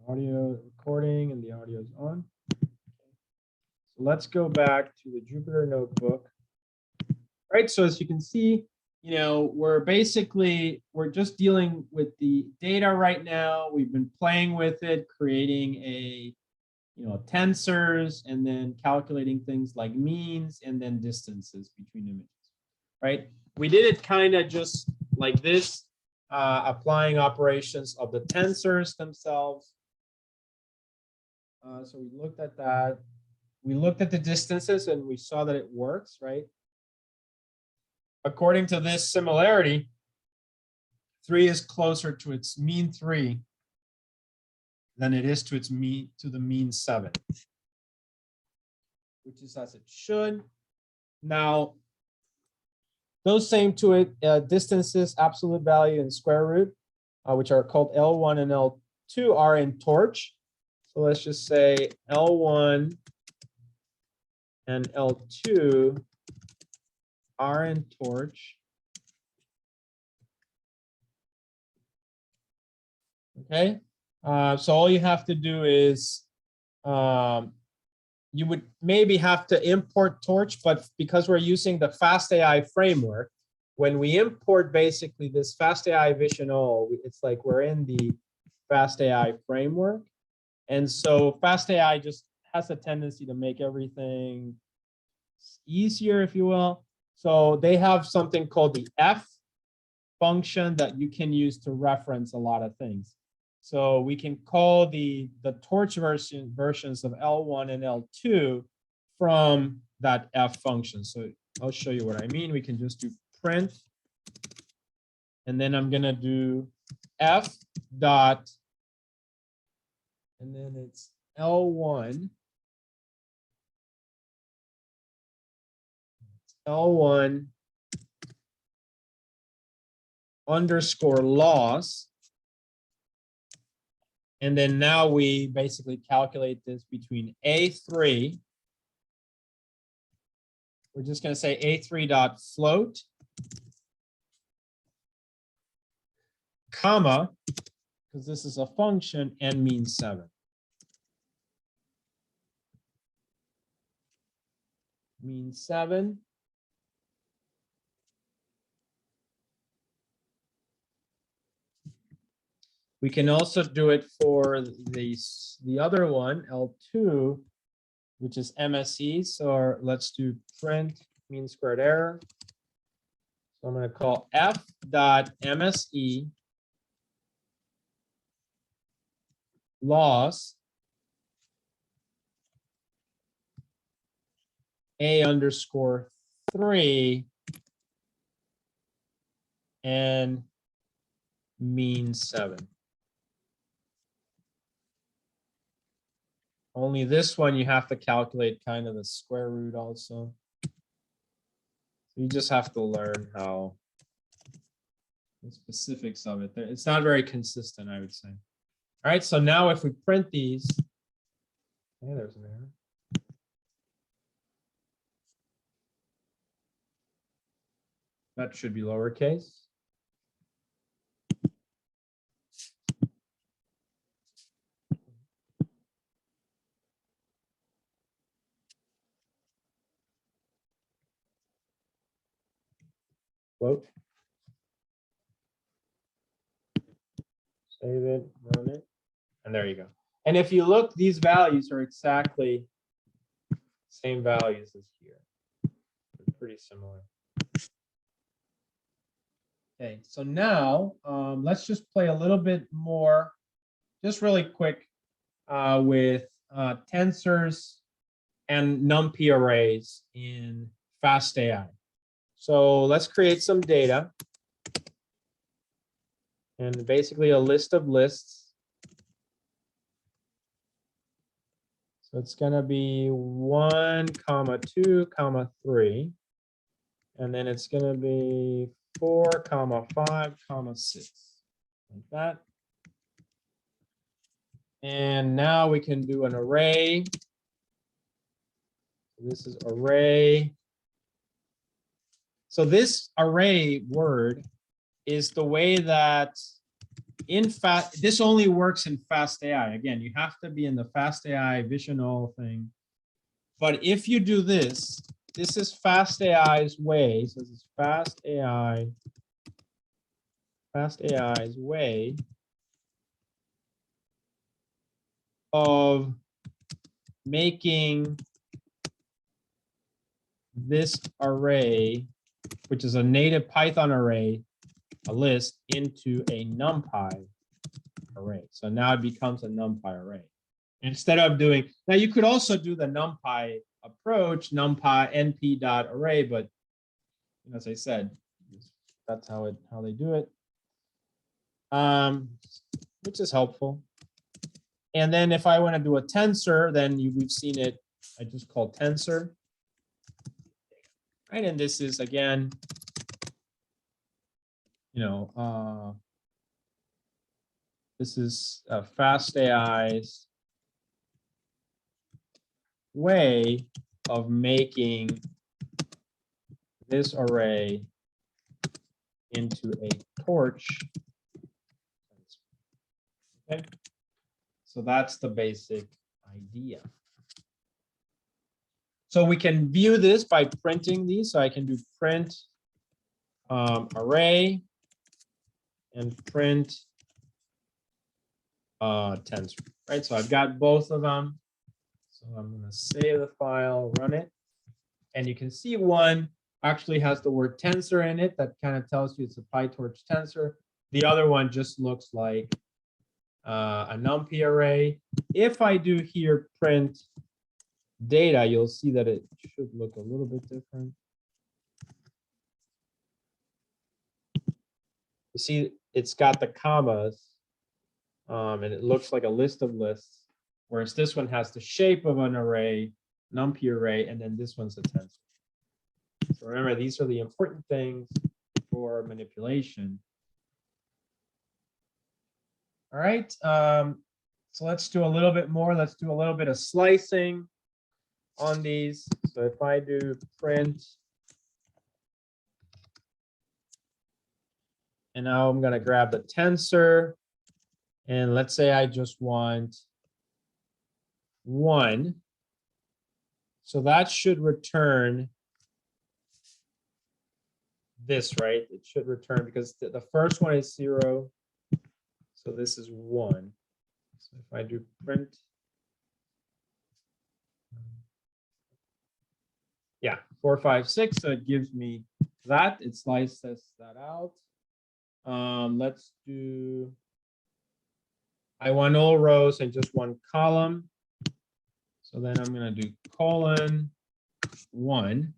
Audio recording and the audio is on. So let's go back to the Jupyter notebook. All right, so as you can see, we're just dealing with the data right now. We've been playing with it, creating tensors, and then calculating things like means and then distances between images, right? We did it kind of just like this, applying operations of the tensors themselves. So we looked at that. We looked at the distances and we saw that it works, right? According to this similarity, 3 is closer to its mean 3 than it is to its mean, to the mean 7, which is as it should. Now, those same to it distances, absolute value, and square root, which are called L1 and L2, are in torch. So let's just say L1 and L2 are in torch. Okay, so all you have to do is you would maybe have to import torch, but because we're using the fastai framework, when we import basically this fastai vision all, it's like we're in the fastai framework. And so fastai just has a tendency to make everything easier, if you will. So they have something called the F function that you can use to reference a lot of things. So we can call the torch versions of L1 and L2 from that F function. So I'll show you what I mean. We can just do print, and then I'm gonna do F dot, and then it's L1. L1 underscore loss. And then now we basically calculate this between A3. We're just going to say A3 dot float, comma, because this is a function, and mean 7. Mean 7. We can also do it for the other one, L2, which is MSE. So let's do print mean squared error. So I'm going to call F dot MSE loss A underscore 3 and mean 7. Only this one you have to calculate kind of the square root also. You just have to learn how the specifics of it. It's not very consistent, I would say. All right, so now if we print these, hey, there's an error. That should be lowercase. Float. Save it, run it, and there you go. And if you look, these values are exactly the same values as here. They're pretty similar. Okay, so now let's just play a little bit more, just really quick, with tensors and NumPy arrays in fastai. So let's create some data. And basically a list of lists. So it's going to be 1, 2, 3. And then it's going to be 4, 5, 6. Like that. And now we can do an array. This is array. So this array word is the way that this only works in fastai. Again, you have to be in the fastai visional thing. But if you do this, this is fastai's way. So this is fastai's way of making this array, which is a native Python array, a list, into a NumPy array. So now it becomes a NumPy array. Instead of doing, now you could also do the NumPy approach, NumPy np.array, but as I said, that's how they do it, which is helpful. And then if I want to do a tensor, then we've seen it. I just call tensor, right? And this is again, this is fastai's way of making this array into a torch. Okay, so that's the basic idea. So we can view this by printing these. So I can do print array and print tensor, right? So I've got both of them. So I'm going to save the file, run it, and you can see one actually has the word tensor in it. That kind of tells you it's a PyTorch tensor. The other one just looks like a NumPy array. If I do here print data, you'll see that it should look a little bit different. You see, it's got the commas, and it looks like a list of lists. Whereas this one has the shape of an array, NumPy array, and then this one's a tensor. So remember, these are the important things for manipulation. All right, so let's do a little bit more. Let's do a little bit of slicing on these. So if I do print, and now I'm going to grab the tensor, and let's say I just want 1. So that should return this, right? It should return because the first one is 0. So this is 1. So if I do print, yeah, 4, 5, 6. So it gives me that. It slices that out. Let's do, I want all rows and just one column. So then I'm going to do colon 1.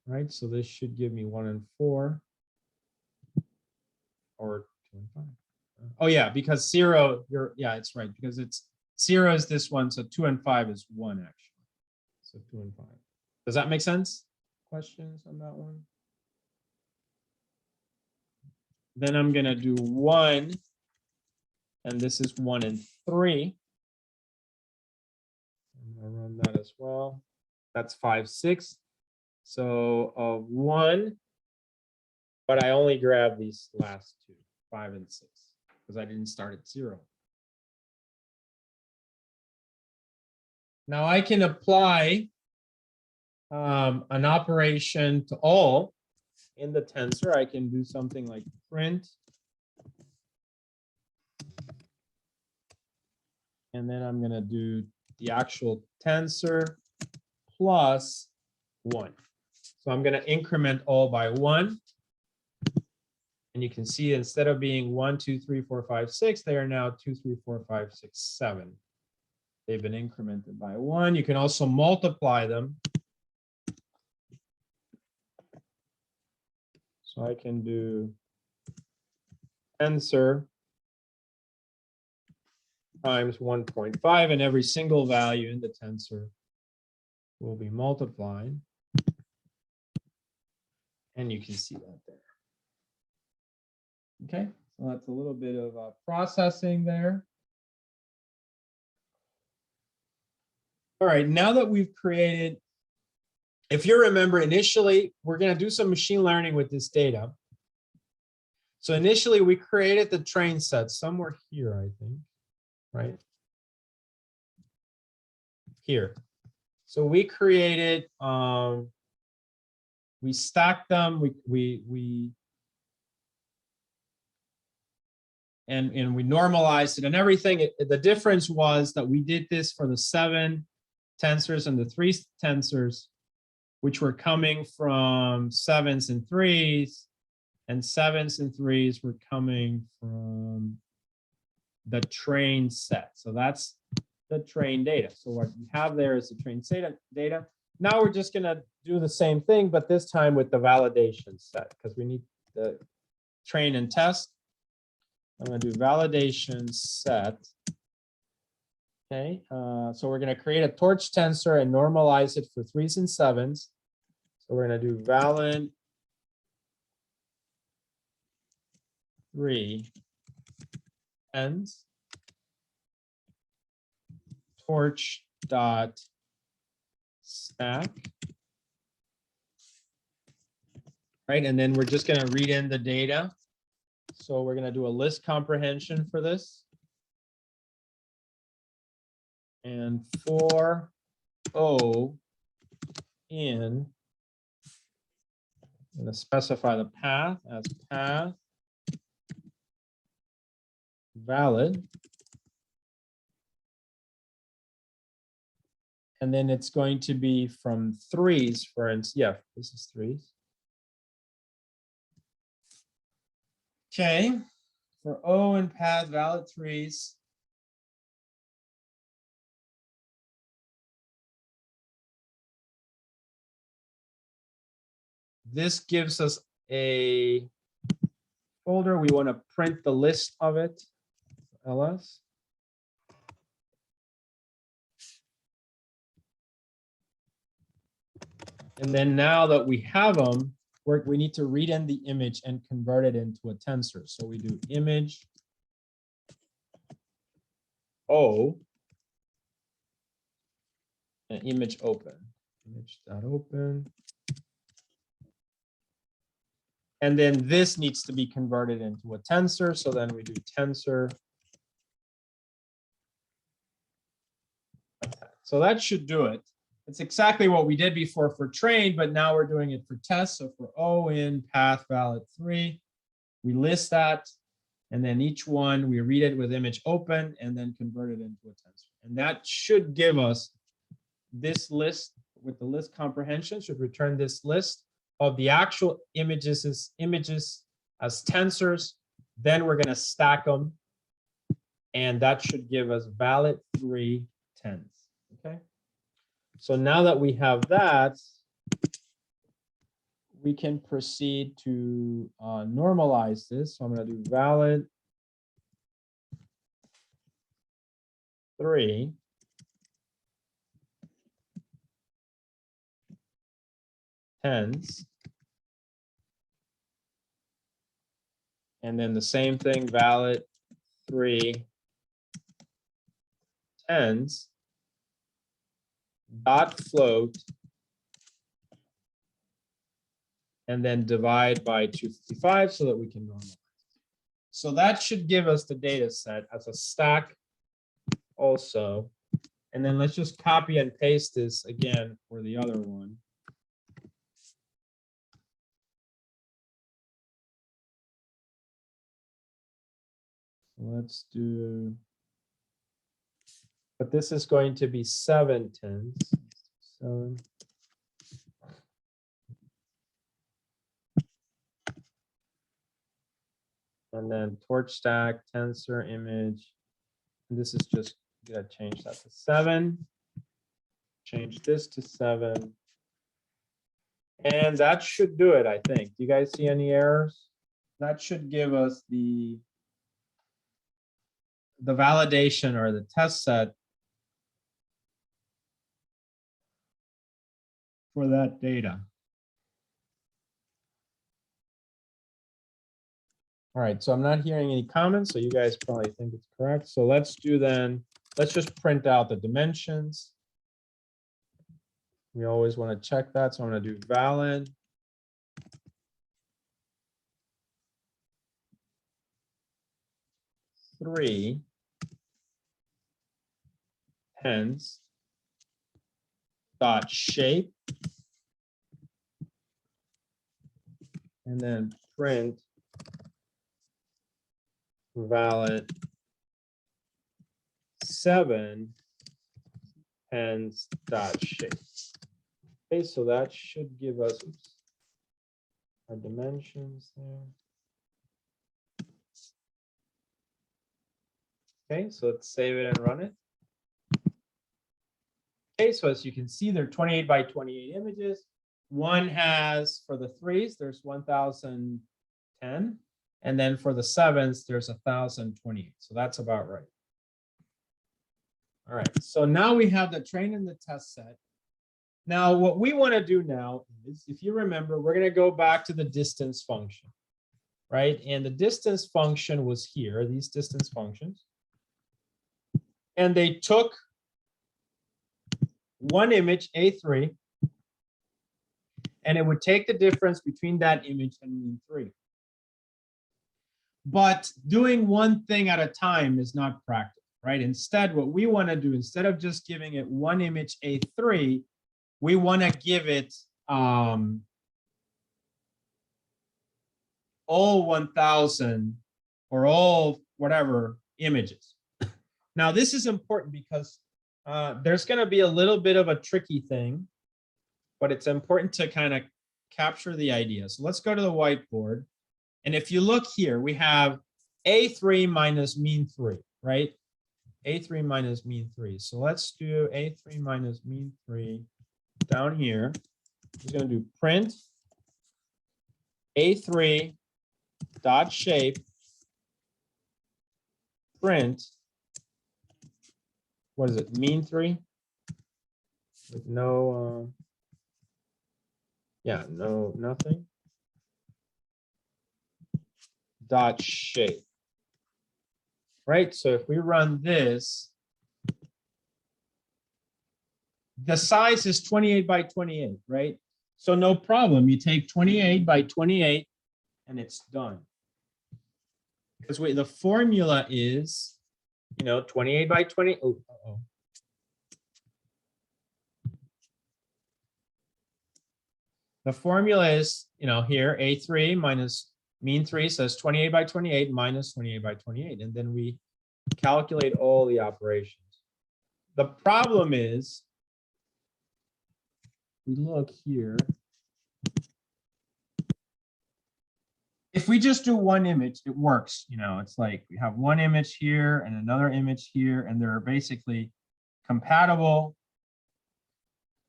Right, so this should give me 1 and 4. Or 2 and 5. Oh yeah, because 0, yeah, it's right, because it's 0 is this one, so 2 and 5 is 1 actually. So 2 and 5. Does that make sense? Questions on that one? Then I'm gonna do 1, and this is 1 and 3. I'm gonna run that as well. That's 5, 6. So 1, but I only grabbed these last 2, 5 and 6, because I didn't start at 0. Now I can apply an operation to all in the tensor. I can do something like print, and then I'm going to do the actual tensor plus 1. So I'm going to increment all by 1. And you can see instead of being 1, 2, 3, 4, 5, 6, they are now 2, 3, 4, 5, 6, 7. They've been incremented by 1. You can also multiply them. So I can do tensor times 1.5, and every single value in the tensor will be multiplied. And you can see that there. Okay, so that's a little bit of processing there. All right, now that we've created if you remember initially, we're going to do some machine learning with this data. So initially we created the train set somewhere here, I think, right? Here. So we created, we stacked them, and we normalized it and everything. The difference was that we did this for the 7 tensors and the 3 tensors, which were coming from 7s and 3s, and 7s and 3s were coming from the train set. So that's the train data. So what we have there is the train data. Now we're just gonna do the same thing, but this time with the validation set, because we need the train and test. I'm gonna do validation set. Okay, so we're gonna create a torch tensor and normalize it for 3s and 7s. So we're gonna do valid 3 ends torch dot stack, right? And then we're just going to read in the data. So we're going to do a list comprehension for this. And for O in, I'm going to specify the path as path valid. And then it's going to be from 3s, for instance. Yeah, this is 3s. Okay, for O and path valid 3s. This gives us a folder. We want to print the list of it, ls. And then now that we have them, we need to read in the image and convert it into a tensor. So we do image O and image open. Image.open. And then this needs to be converted into a tensor. So then we do tensor. So that should do it. It's exactly what we did before for train, but now we're doing it for test. So for O in path valid 3, we list that, and then each one we read it with image open and then convert it into a tensor. And that should give us this list with the list comprehension, should return this list of the actual images as tensors. Then we're going to stack them, and that should give us valid 3 tens. Okay. So now that we have that, we can proceed to normalize this. So I'm going to do valid 3 tens. And then the same thing, valid 3 tens dot float, and then divide by 255 so that we can normalize. So that should give us the data set as a stack also. And then let's just copy and paste this again for the other one. Let's do, but this is going to be 7 tens. 7. And then torch stack, tensor image. And this is just gonna change that to 7. Change this to 7. And that should do it, I think. Do you guys see any errors? That should give us the validation or the test set for that data. All right, so I'm not hearing any comments, so you guys probably think it's correct. So let's do then, let's just print out the dimensions. We always want to check that. So I'm going to do valid. Three. Hence. Dot shape. And then print valid 7 hence dot shape. Okay, so that should give us our dimensions there. Okay, so let's save it and run it. Okay, so as you can see, there are 28 by 28 images. One has, for the threes, there's 1010. And then for the sevens, there's 1028. So that's about right. All right, so now we have the train and the test set. Now, what we want to do now is, if you remember, we're going to go back to the distance function, right? And the distance function was here, these distance functions. And they took one image, A3, and it would take the difference between that image and mean 3. But doing one thing at a time is not practical, right? Instead, what we want to do, instead of just giving it one image A3, we want to give it all 1,000 or all whatever images. Now, this is important because there's going to be a little bit of a tricky thing, but it's important to kind of capture the idea. So let's go to the whiteboard. And if you look here, we have A3 minus mean 3, right? A3 minus mean 3. So let's do A3 minus mean 3 down here. We're going to do print A3 dot shape print. What is it? Mean 3 with no, yeah, no, nothing. Dot shape. Right. So if we run this, the size is 28 by 28, right? So no problem. You take 28 by 28 and it's done. Because the formula is, 28 by 20. Oh, uh-oh. The formula is, here, A3 minus mean 3 says 28 by 28 minus 28 by 28. And then we calculate all the operations. The problem is, we look here. If we just do one image, it works. It's like we have one image here and another image here, and they're basically compatible.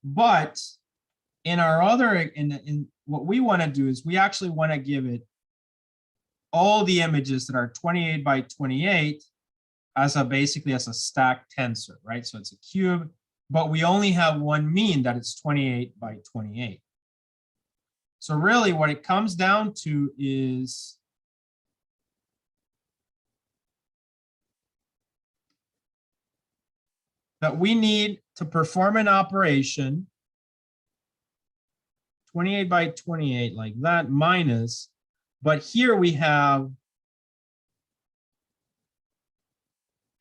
But in our other, in what we want to do is we actually want to give it all the images that are 28 by 28 as basically as a stacked tensor, right? So it's a cube, but we only have one mean that it's 28 by 28. So really what it comes down to is that we need to perform an operation 28 by 28 like that minus, but here we have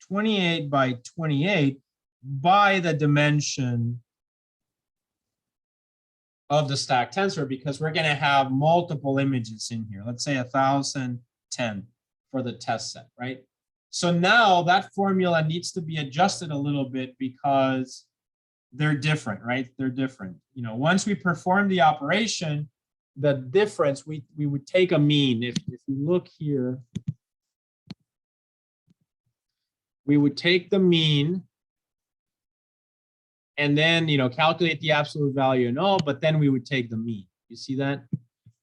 28 by 28 by the dimension of the stacked tensor, because we're going to have multiple images in here. Let's say 1010 for the test set, right? So now that formula needs to be adjusted a little bit because they're different, right? They're different. Once we perform the operation, the difference, we would take a mean. If you look here, we would take the mean and then, calculate the absolute value and all, but then we would take the mean. You see that?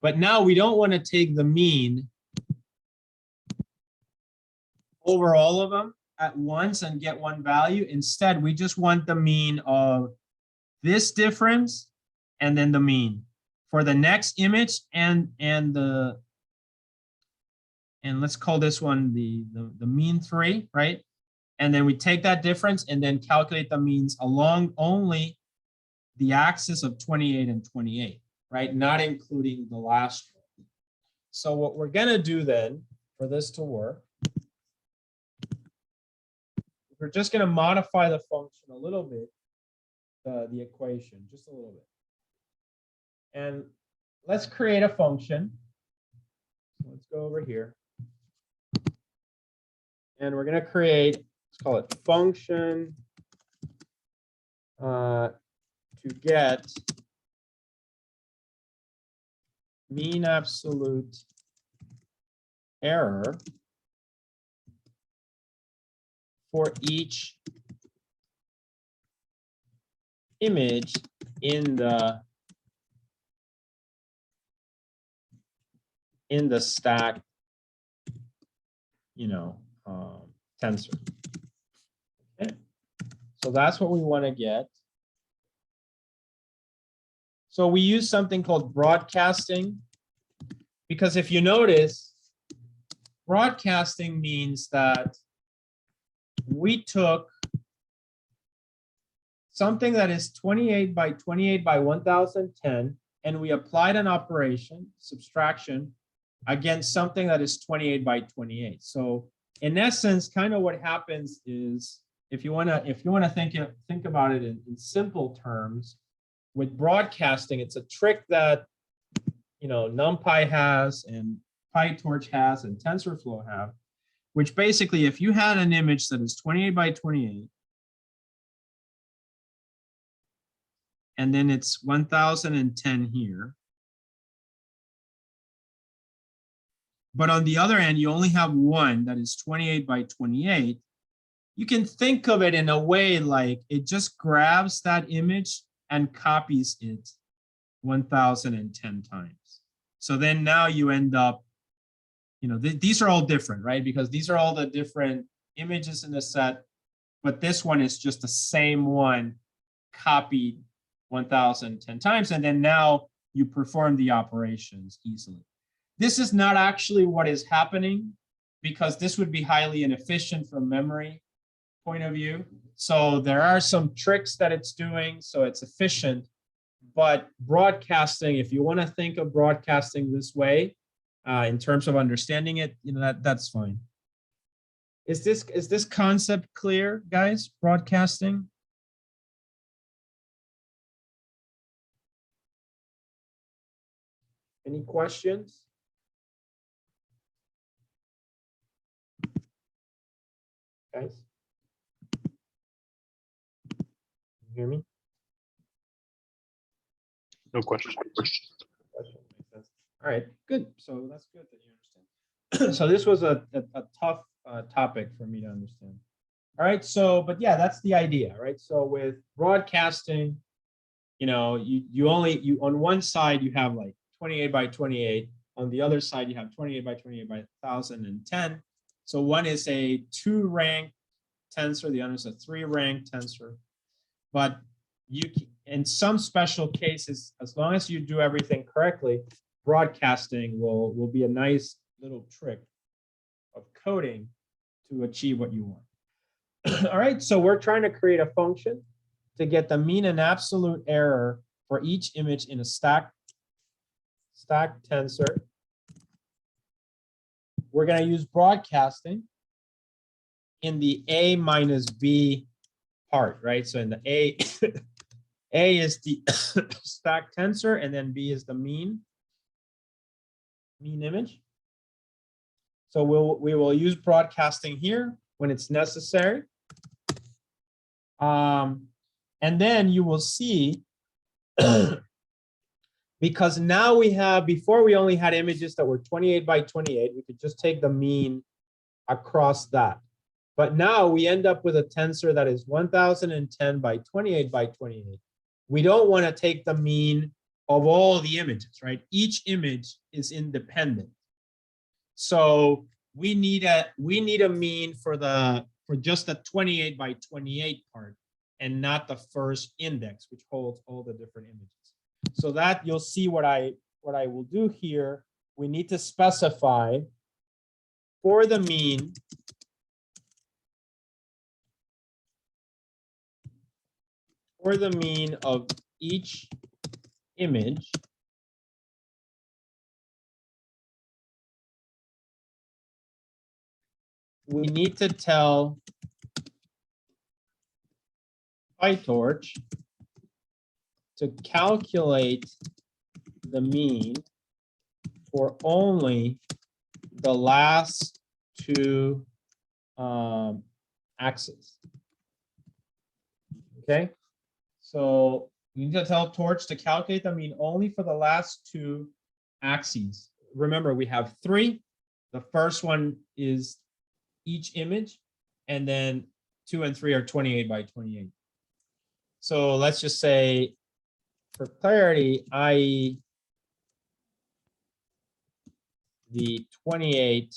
But now we don't want to take the mean over all of them at once and get one value. Instead, we just want the mean of this difference and then the mean for the next image and let's call this one the mean 3, right? And then we take that difference and then calculate the means along only the axis of 28 and 28, right? Not including the last one. So what we're gonna do then for this to work, we're just gonna modify the function a little bit, the equation, just a little bit. And let's create a function. So let's go over here. And we're gonna create, let's call it function to get mean absolute error for each image in the stack, tensor. Okay. So that's what we want to get. So we use something called broadcasting, because if you notice, broadcasting means that we took something that is 28 by 28 by 1010, and we applied an operation, subtraction, against something that is 28 by 28. So in essence, kind of what happens is, if you want to think about it in simple terms, with broadcasting, it's a trick that NumPy has and PyTorch has and TensorFlow have, which basically, if you had an image that is 28 by 28, and then it's 1010 here, but on the other end, you only have one that is 28 by 28, you can think of it in a way like it just grabs that image and copies it 1010 times. So then now you end up, these are all different, right? Because these are all the different images in the set, but this one is just the same one copied 1010 times. And then now you perform the operations easily. This is not actually what is happening, because this would be highly inefficient from memory point of view. So there are some tricks that it's doing, so it's efficient. But broadcasting, if you want to think of broadcasting this way, in terms of understanding it, that's fine. Is this concept clear, guys? Broadcasting? Any questions? Guys? You hear me? No question. All right, good. So that's good that you understand. So this was a tough topic for me to understand. All right, so, but yeah, that's the idea, right? So with broadcasting, you on one side you have like 28 by 28. On the other side, you have 28 by 28 by 1010. So one is a 2-rank tensor, the other is a 3-rank tensor. But in some special cases, as long as you do everything correctly, broadcasting will be a nice little trick of coding to achieve what you want. All right, so we're trying to create a function to get the mean and absolute error for each image in a stack tensor. We're going to use broadcasting in the A minus B part, right? So in the A, A is the stack tensor, and then B is the mean image. So we will use broadcasting here when it's necessary. And then you will see, because now we have, before we only had images that were 28 by 28, we could just take the mean across that. But now we end up with a tensor that is 1010 by 28 by 28. We don't want to take the mean of all the images, right? Each image is independent. So we need a mean for just the 28 by 28 part, and not the first index, which holds all the different images. So that you'll see what I will do here. We need to specify for the mean of each image we need to tell PyTorch to calculate the mean for only the last two axes. Okay, so we need to tell Torch to calculate the mean only for the last two axes. Remember, we have three. The first one is each image, and then 2 and 3 are 28 by 28. So let's just say, for clarity, i.e. the 28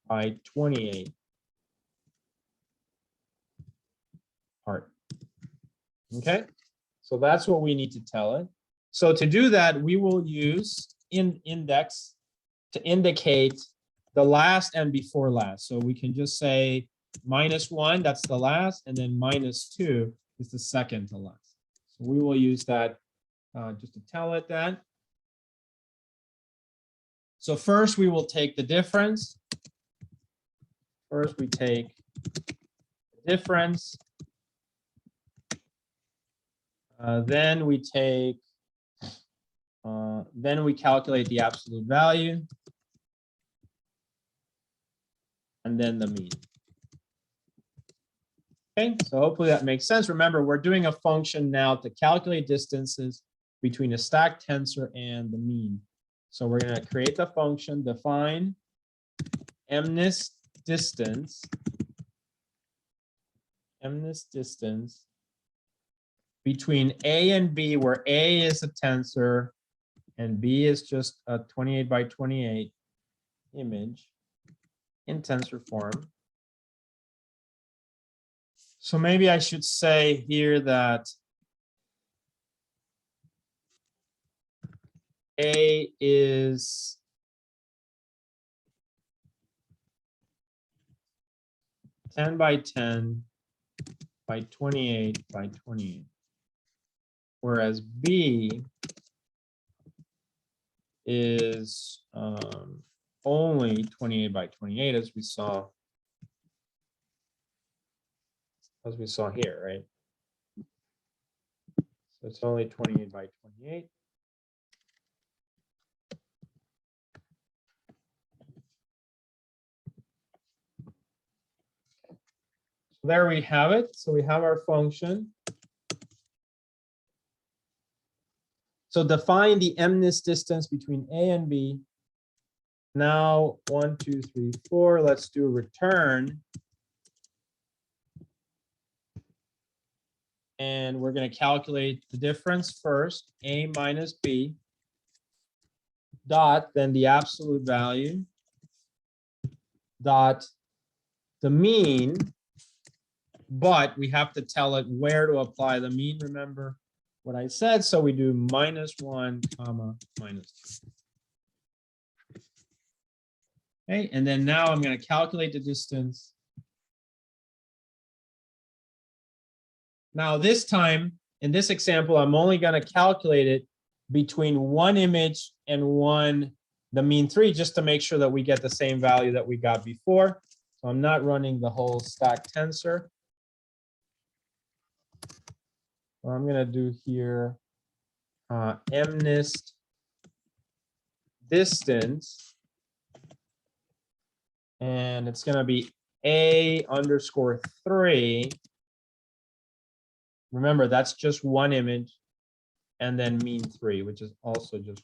by 28 part. Okay, so that's what we need to tell it. So to do that, we will use index to indicate the last and before last. So we can just say -1, that's the last, and then -2 is the second to last. So we will use that just to tell it that. So first we will take the difference. First we take the difference. Then we take, then we calculate the absolute value. And then the mean. Okay, so hopefully that makes sense. Remember, we're doing a function now to calculate distances between a stacked tensor and the mean. So we're going to create the function, define MNIST distance, between A and B, where A is a tensor and B is just a 28 by 28 image in tensor form. So maybe I should say here that A is ten by 10 by 28 by 28, whereas B is only 28 by 28, as we saw here, right? So it's only 28 by 28. So there we have it. So we have our function. So define the MNIST distance between A and B. Now 1, 2, 3, 4. Let's do return. And we're going to calculate the difference first, A minus B, dot, then the absolute value, dot, the mean, but we have to tell it where to apply the mean. Remember what I said, so we do -1, comma, -2. Okay, and then now I'm going to calculate the distance. Now this time, in this example, I'm only going to calculate it between one image and the mean 3, just to make sure that we get the same value that we got before. So I'm not running the whole stacked tensor. What I'm going to do here, MNIST distance, and it's going to be A_3. Remember, that's just one image, and then mean 3, which is also just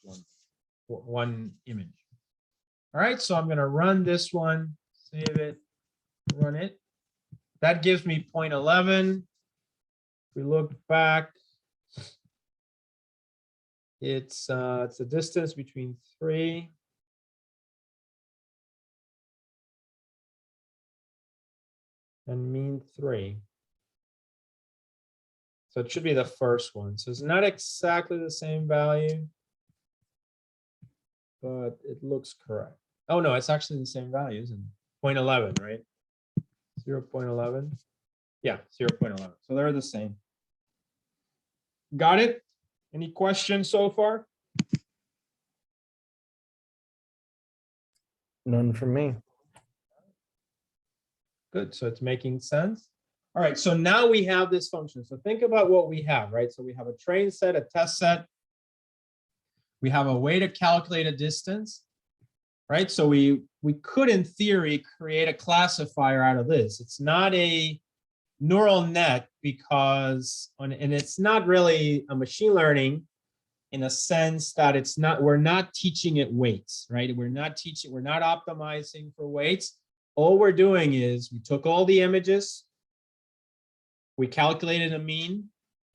one image. All right, so I'm going to run this one, save it, run it. That gives me 0.11. If we look back, it's the distance between 3 and mean 3. So it should be the first one. So it's not exactly the same value, but it looks correct. Oh no, it's actually the same value, isn't it? 0.11, right? 0.11. Yeah, 0.11. So they're the same. Got it? Any questions so far? None from me. Good, so it's making sense. All right, so now we have this function. So think about what we have, right? So we have a train set, a test set. We have a way to calculate a distance, right? So we could, in theory, create a classifier out of this. It's not a neural net because, and it's not really a machine learning in a sense that it's not, we're not teaching it weights, right? We're not optimizing for weights. All we're doing is we took all the images, we calculated a mean,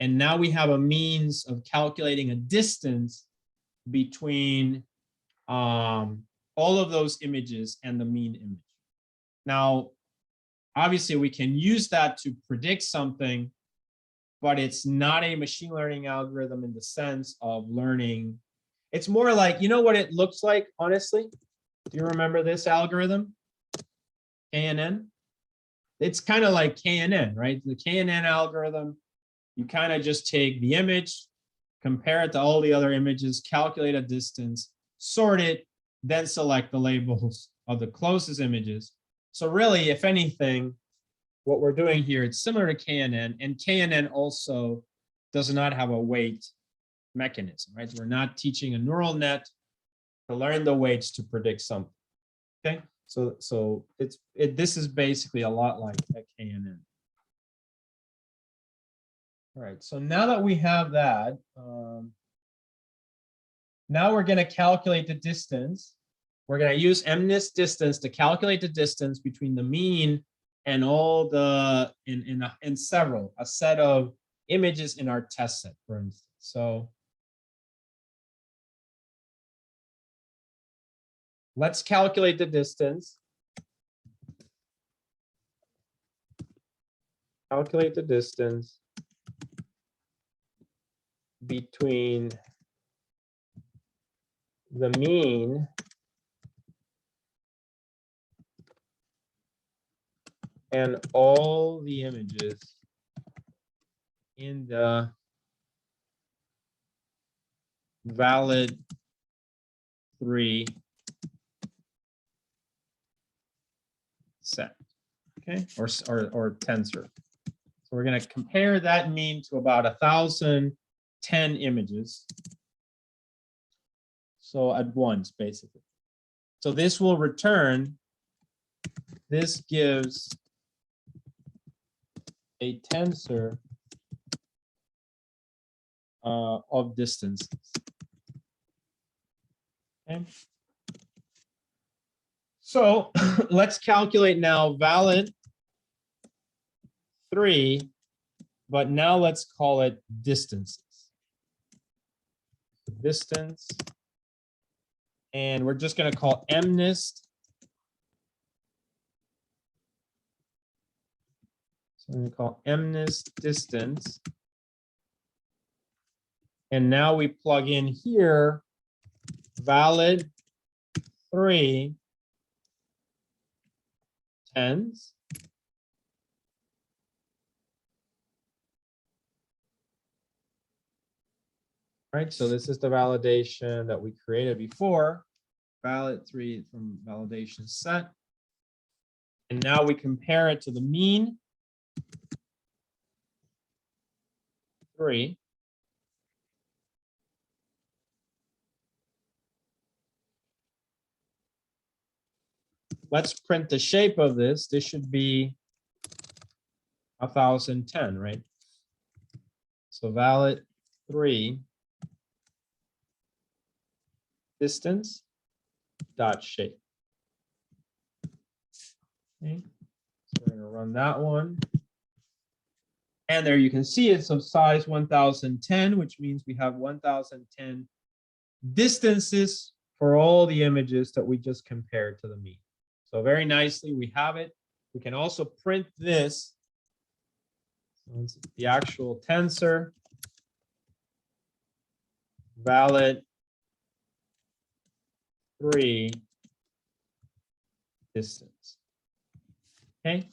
and now we have a means of calculating a distance between all of those images and the mean image. Now, obviously, we can use that to predict something, but it's not a machine learning algorithm in the sense of learning. It's more like, you know what it looks like, honestly? Do you remember this algorithm? KNN? It's kind of like KNN, right? The KNN algorithm, you kind of just take the image, compare it to all the other images, calculate a distance, sort it, then select the labels of the closest images. So really, if anything, what we're doing here, it's similar to KNN, and KNN also does not have a weight mechanism, right? So we're not teaching a neural net to learn the weights to predict something, okay? So this is basically a lot like a KNN. All right, so now that we have that, now we're going to calculate the distance. We're going to use MNIST distance to calculate the distance between the mean and all the, in several, a set of images in our test set, for instance. So let's calculate the distance. Calculate the distance between the mean and all the images in the valid 3 set, okay, or tensor. So we're going to compare that mean to about 1,010 images. So at once, basically. So this will return, this gives a tensor of distances. Okay. So let's calculate now valid 3, but now let's call it distances. Distance, and we're just going to call MNIST. So I'm going to call MNIST distance. And now we plug in here valid 3 tens. Right, so this is the validation that we created before, valid 3 from validation set. And now we compare it to the mean 3. Let's print the shape of this. This should be 1,010, right? So valid 3 distance dot shape. Okay, so we're going to run that one. And there you can see it's of size 1,010, which means we have 1,010 distances for all the images that we just compared to the mean. So very nicely, we have it. We can also print this. So it's the actual tensor, valid 3 distance. Okay,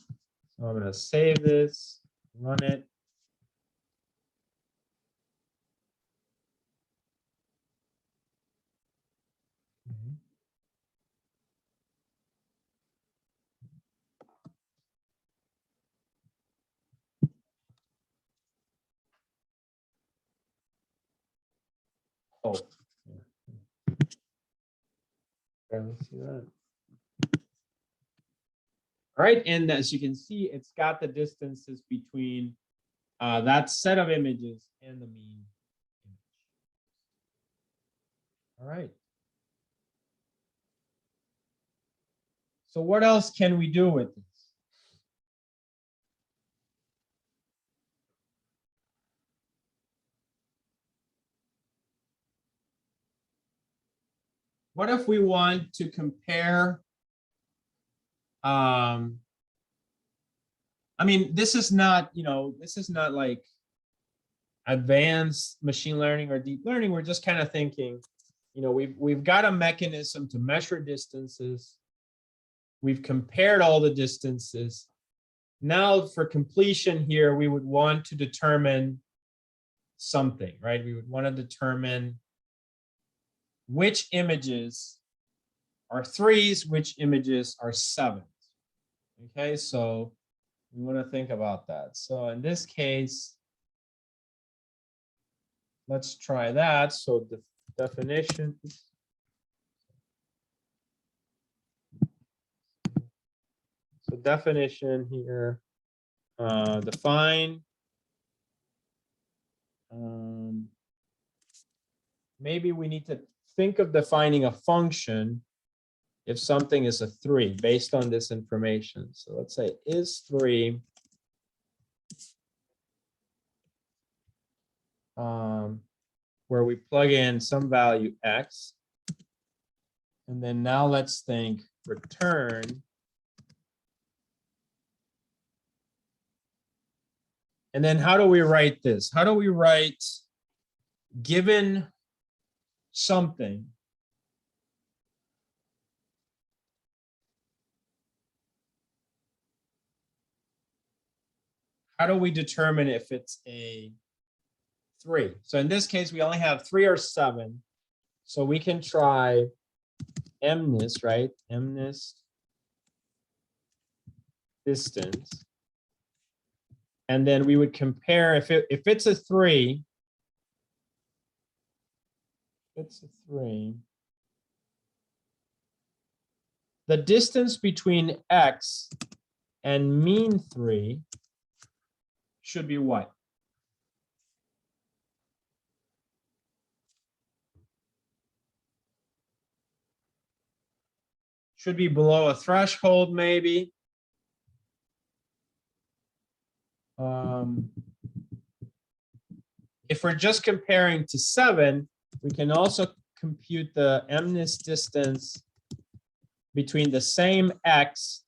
so I'm going to save this, run it. Oh. Barely see that. All right, and as you can see, it's got the distances between that set of images and the mean image. All right. So what else can we do with this? What if we want to compare? I mean, this is not, this is not like advanced machine learning or deep learning. We're just kind of thinking, we've got a mechanism to measure distances. We've compared all the distances. Now for completion here, we would want to determine something, right? We would want to determine which images are threes, which images are sevens. Okay, so we want to think about that. So in this case, let's try that. So the definition. So definition here, define. Maybe we need to think of defining a function if something is a 3 based on this information. So let's say is 3 where we plug in some value x. And then now let's think return. And then how do we write this? How do we write given something? How do we determine if it's a 3? So in this case, we only have 3 or 7. So we can try MNIST, right? MNIST Distance. And then we would compare if it's a 3, it's a 3. The distance between x and mean 3 should be what? Should be below a threshold, maybe. If we're just comparing to 7, we can also compute the MNIST distance between the same x,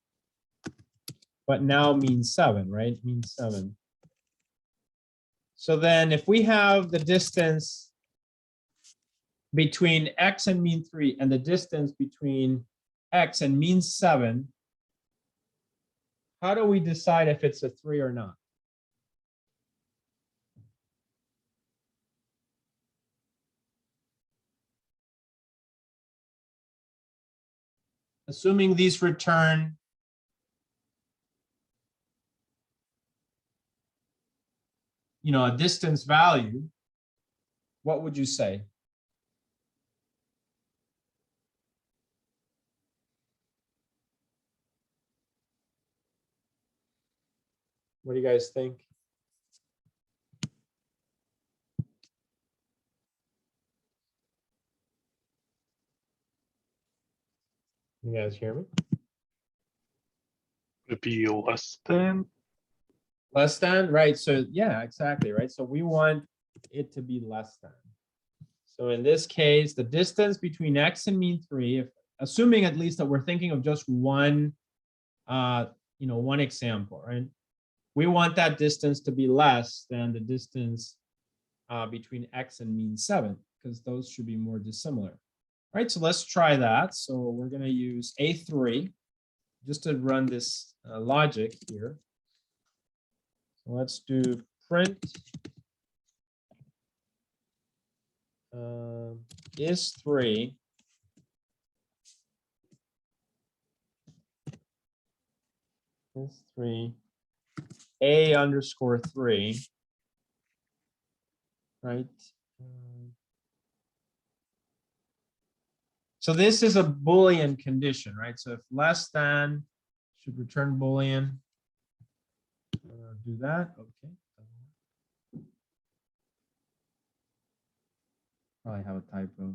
but now mean 7, right? Mean 7. So then if we have the distance between x and mean 3 and the distance between x and mean 7, how do we decide if it's a 3 or not? Assuming these return a distance value, what would you say? What do you guys think? You guys hear me? Would it be less than? Less than, right? So yeah, exactly, right? So we want it to be less than. So in this case, the distance between x and mean 3, if assuming at least that we're thinking of just one, one example, right? We want that distance to be less than the distance between x and mean 7, because those should be more dissimilar. All right, so let's try that. So we're going to use A3 just to run this logic here. So let's do print is 3 is 3 A _3, right? So this is a Boolean condition, right? So if less than should return Boolean. Do that. Okay. Probably have a typo.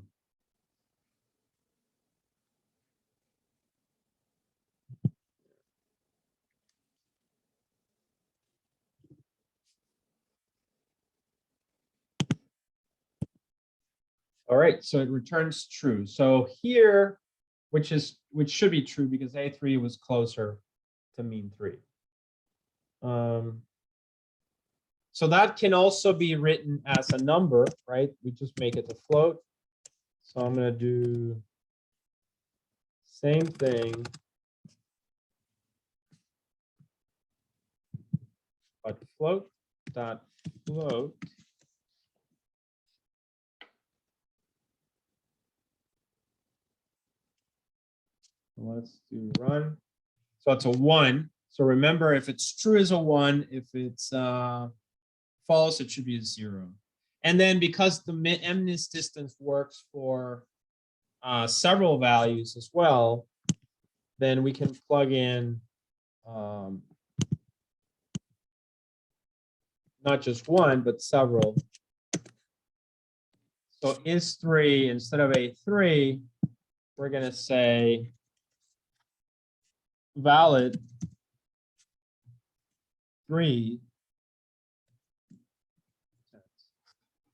All right, so it returns true. So here, which should be true because A3 was closer to mean 3. So that can also be written as a number, right? We just make it a float. So I'm going to do same thing, but float dot float. Let's do run. So it's a 1. So remember, if it's true is a 1, if it's false, it should be a 0. And then because the MNIST distance works for several values as well, then we can plug in not just 1, but several. So is 3, instead of A3, we're going to say valid 3.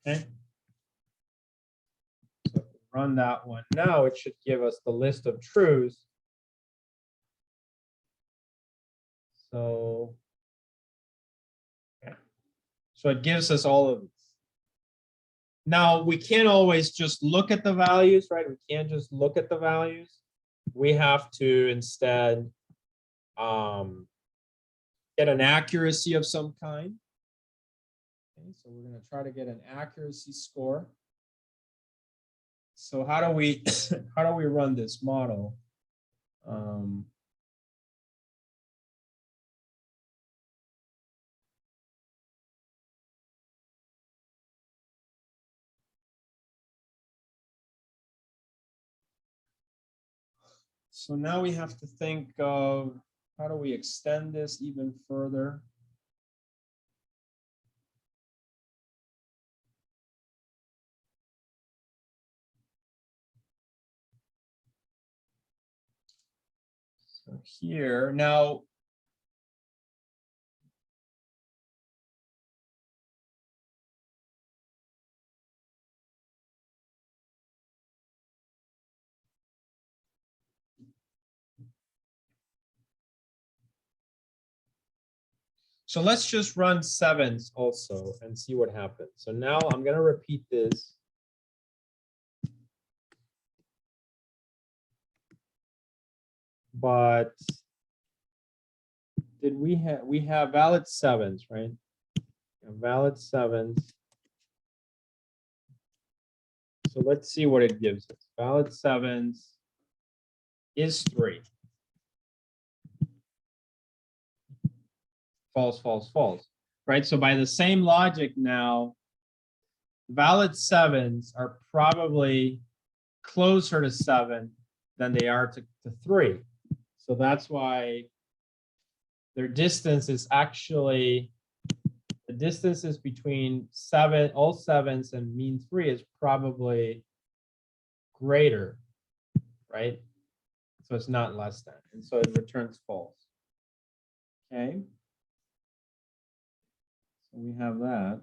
Okay. So if we run that one now, it should give us the list of trues. So, yeah. So it gives us all of these. Now we can't always just look at the values, right? We can't just look at the values. We have to instead get an accuracy of some kind. Okay, so we're going to try to get an accuracy score. So how do we run this model? So now we have to think of how do we extend this even further? So here now, so let's just run 7s also and see what happens. So now I'm going to repeat this. But did we have valid 7s, right? Valid 7s. So let's see what it gives us. Valid 7s is 3. False, false, false, right? So by the same logic now, valid 7s are probably closer to 7 than they are to 3. So that's why their distance is actually, the distances between all 7s and mean 3 is probably greater, right? So it's not less than, and so it returns false. Okay. So we have that.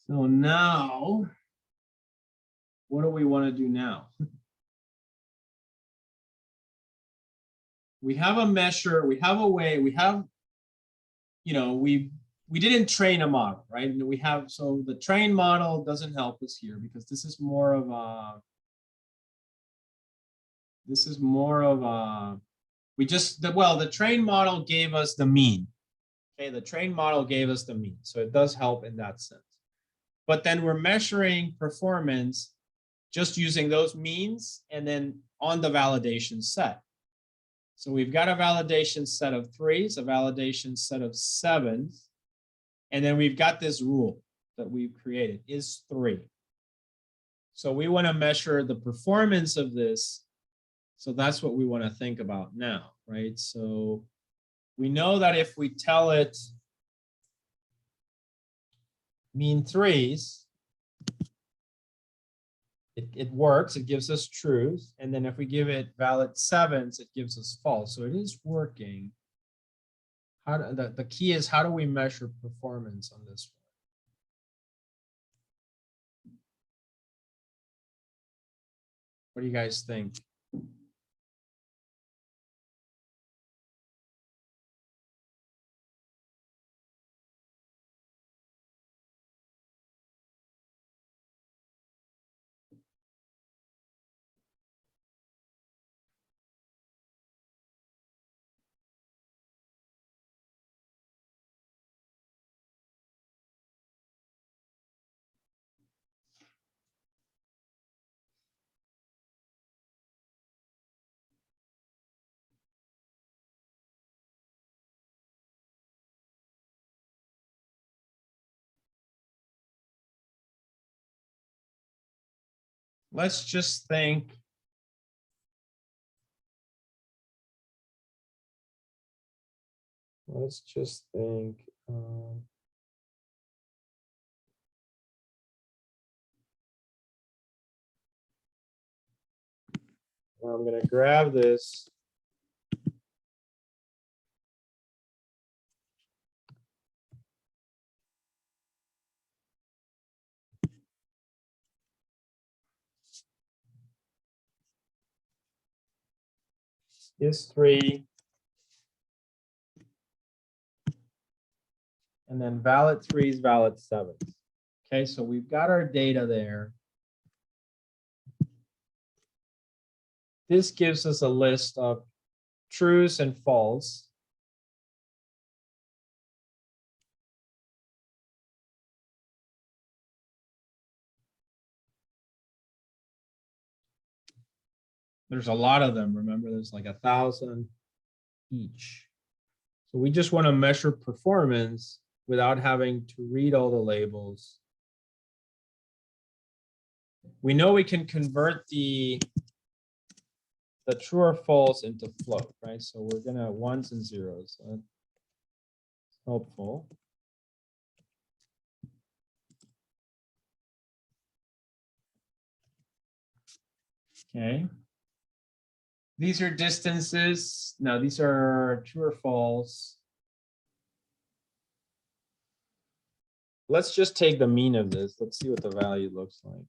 So now, what do we want to do now? We have a measure, we have a way, we have, we didn't train a model, right? And we have, so the train model doesn't help us here because this is more of a, the train model gave us the mean. Okay, the train model gave us the mean. So it does help in that sense. But then we're measuring performance just using those means and then on the validation set. So we've got a validation set of 3s, a validation set of 7s, and then we've got this rule. that we've created is 3. So we want to measure the performance of this. So that's what we want to think about now, right? So we know that if we tell it mean 3s, it works, it gives us truth. And then if we give it valid 7s, it gives us false. So it is working. The key is, how do we measure performance on this one? What do you guys think? Let's just think. Let's just think. I'm going to grab this. Is 3. And then valid 3s, valid 7s. Okay, so we've got our data there. This gives us a list of truths and false. There's a lot of them. Remember, there's like 1,000 each. So we just want to measure performance without having to read all the labels. We know we can convert the true or false into float, right? So we're gonna 1s and 0s. So that's helpful. Okay. These are distances. No, these are true or false. Let's just take the mean of this. Let's see what the value looks like.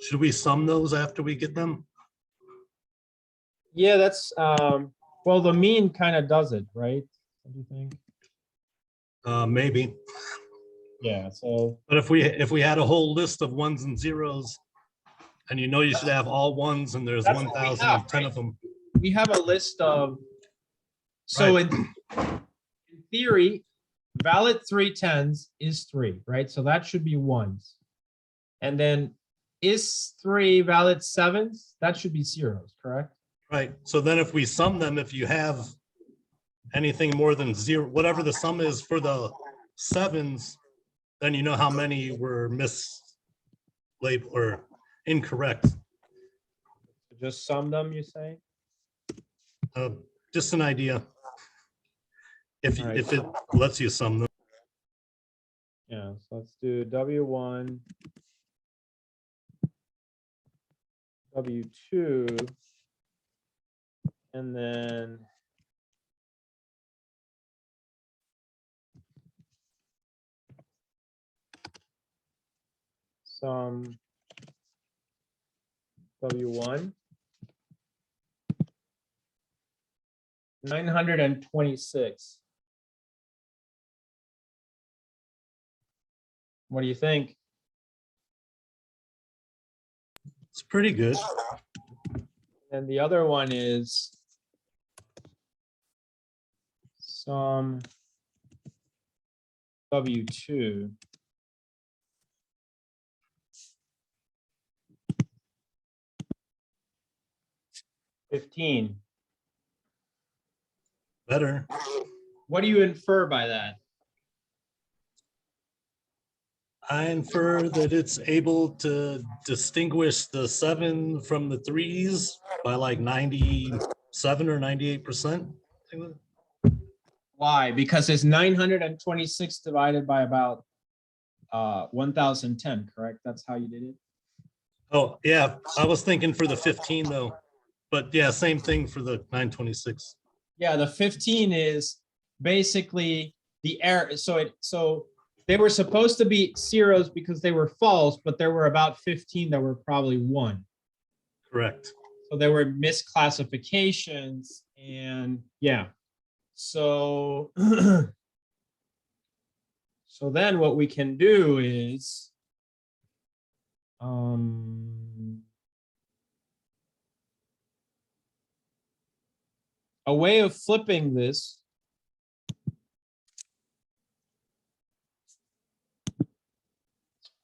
Should we sum those after we get them? Yeah, that's well, the mean kind of does it, right? What do you think? Maybe. Yeah, so But if we had a whole list of 1s and 0s, and you know you should have all 1s, and there's That's what we 1,010 have, of them. we have a list of, so Right. in theory, valid 3 10s is 3, right? So that should be 1s. And then is 3 valid 7s? That should be 0s, correct? Right. So then if we sum them, if you have anything more than 0, whatever the sum is for the 7s, then you know how many were mislabeled or incorrect. Just sum them, you say? Just an idea. If All right. if it lets you sum them. Yeah, so let's do W1, W2, and then some W1. 926. What do you think? It's pretty good. And the other one is some W2. $15. Better. What do you infer by that? I infer that it's able to distinguish the 7 from the 3s by like 97 or 98%. Why? Because it's 926 divided by about 1010, correct? That's how you did it? Oh, yeah, I was thinking for the 15 though, but yeah, same thing for the 926. Yeah, the 15 is basically the error. So they were supposed to be zeros because they were false, but there were about 15 that were probably 1. Correct. So there were misclassifications, and yeah. So so then what we can do is a way of flipping this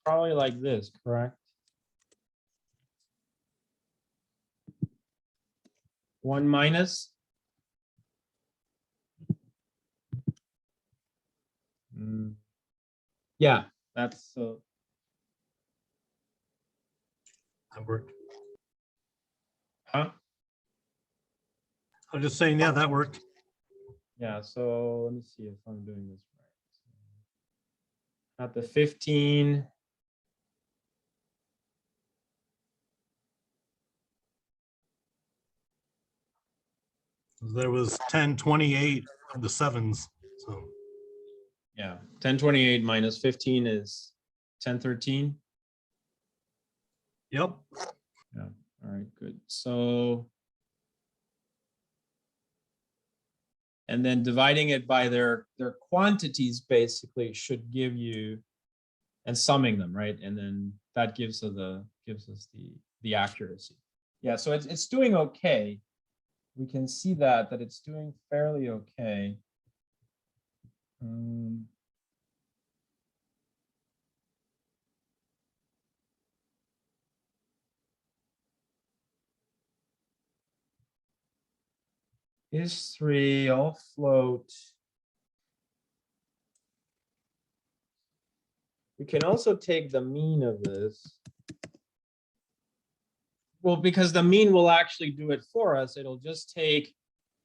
probably like this, correct? 1 minus. Yeah, that's so. That worked. Huh? I'm just saying, yeah, that worked. Yeah, so let me see if I'm doing this right. At the 15. There was 1028 of the 7s. So Yeah, 1028 minus 15 is 1013. yep. Yeah, all right, good. So, and then dividing it by their quantities basically should give you, and summing them, right? And then that gives us the accuracy. Yeah, so it's doing okay. We can see that it's doing fairly okay. Is 3 all float? We can also take the mean of this. Well, because the mean will actually do it for us. It'll just take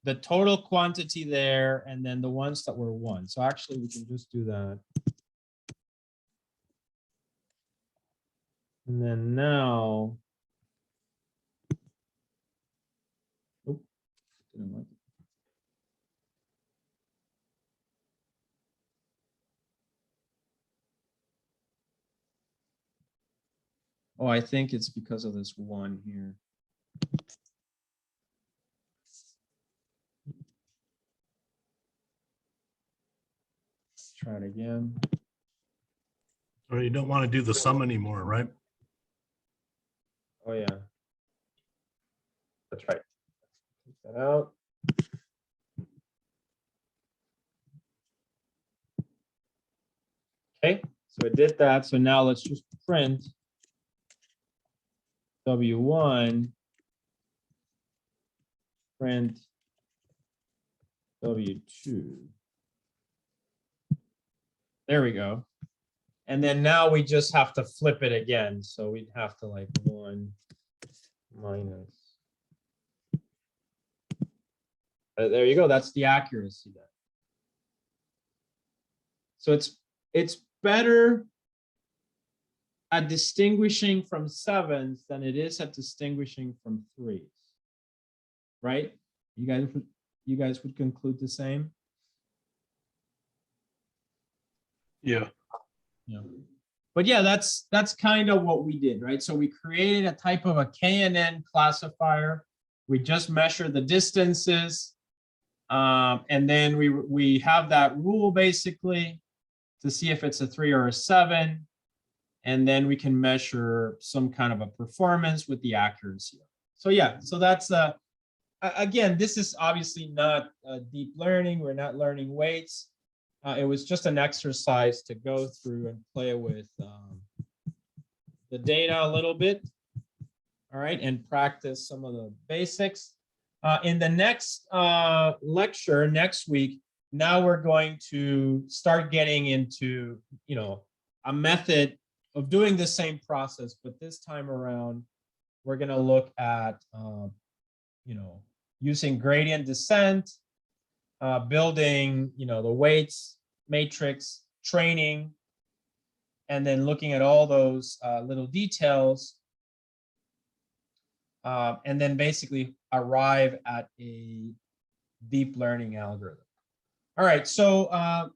the total quantity there and then the ones that were 1. So actually we can just do that. And then now, oops, didn't like it. Oh, I think it's because of this 1 here. Let's try it again. Or you don't want to do the sum anymore, right? Oh yeah, that's right. Take that out. Okay, so it did that. So now let's just print W1, print W2. There we go. And then now we just have to flip it again. So we'd have to like 1 minus. There you go. That's the accuracy then. So it's better at distinguishing from 7s than it is at distinguishing from 3s. Right? You guys would conclude the same? Yeah. Yeah. But yeah, that's kind of what we did, right? So we created a type of a KNN classifier. We just measure the distances. And then we have that rule basically to see if it's a 3 or a 7. And then we can measure some kind of a performance with the accuracy. So yeah, so that's again, this is obviously not deep learning. We're not learning weights. It was just an exercise to go through and play with the data a little bit. All right, and practice some of the basics. In the next lecture next week, now we're going to start getting into, a method of doing the same process, but this time around, we're going to look at, you know, using gradient descent, building, you know, the weights matrix, training, and then looking at all those little details, and then basically arrive at a deep learning algorithm. All right, so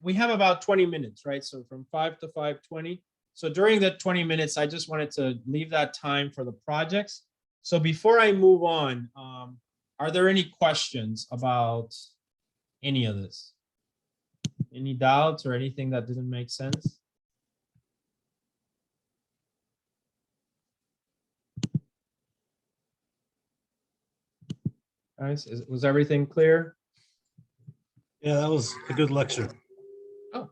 we have about 20 minutes, right? So from 5 to 5:20. So during that 20 minutes, I just wanted to leave that time for the projects. So before I move on, are there any questions about any of this? Any doubts or anything that didn't make sense? Guys, was everything clear? Yeah, that was a good lecture. Oh,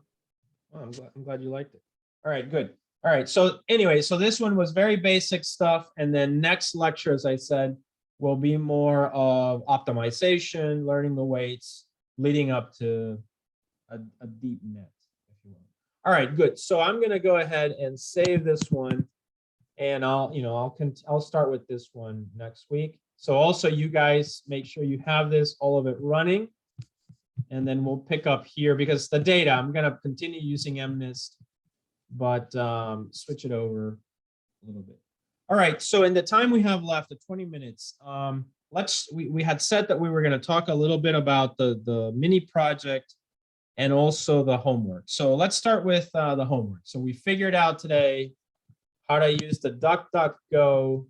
well, I'm glad you liked it. All right, good. All right, so anyway, so this one was very basic stuff. And then next lecture, as I said, will be more of optimization, learning the weights, leading up to a deep net, if you will. All right, good. So I'm going to go ahead and save this one. And I'll start with this one next week. So also you guys make sure you have this, all of it running. And then we'll pick up here because the data, I'm going to continue using MNIST, but switch it over a little bit. All right, so in the time we have left, at 20 minutes, we had said that we were going to talk a little bit about the mini project and also the homework. So let's start with the homework. So we figured out today how to use the DuckDuckGo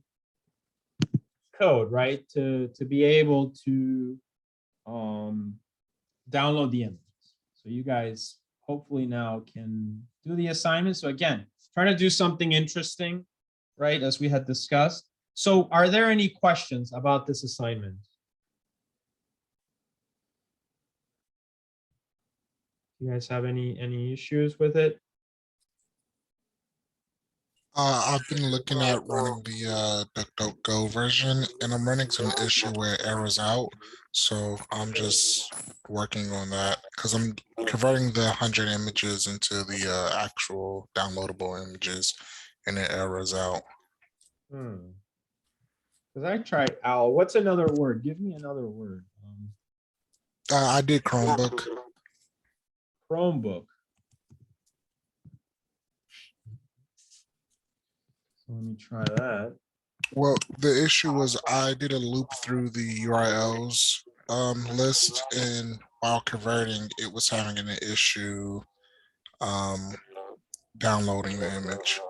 code, right, to be able to download the images. So you guys hopefully now can do the assignment. So again, trying to do something interesting, right, as we had discussed. So are there any questions about this assignment? You guys have any issues with it? I've been looking at running the DuckDuckGo version, and I'm running into an issue where it errors out. So I'm just working on that because I'm converting the 100 images into the actual downloadable images, and it errors out. Because I tried OWL. What's another word? Give me another word. I did Chromebook. Chromebook. So let me try that. Well, the issue was I did a loop through the URLs list, and while converting, it was having an issue downloading the image.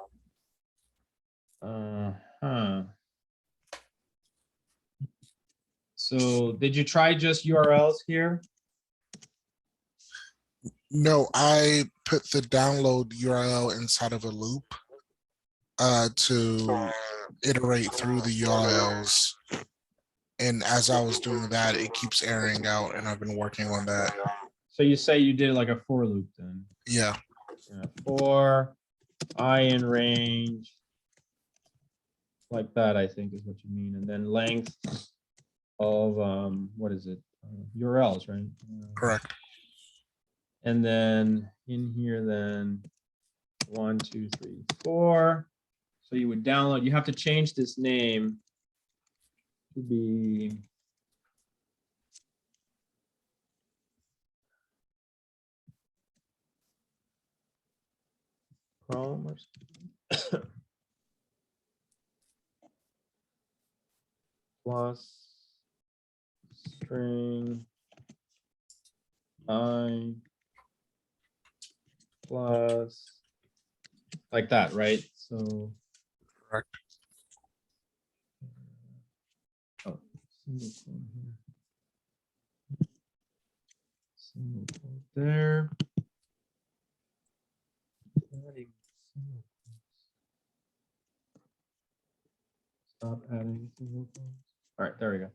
So did you try just URLs here? No, I put the download URL inside of a loop to iterate through the URLs. And as I was doing that, it keeps airing out, and I've been working on that. So you say you did like a for loop then? Yeah. For I in range, like that, I think is what you mean. And then length of, what is it? URLs, right? Correct. And then in here, then 1, 2, 3, 4. So you would download, you have to change this name to be Chrome or something. Plus string I plus like that, right? So Correct. oh, single quote here. Single quote there. Stop adding single quotes. All right, there we go.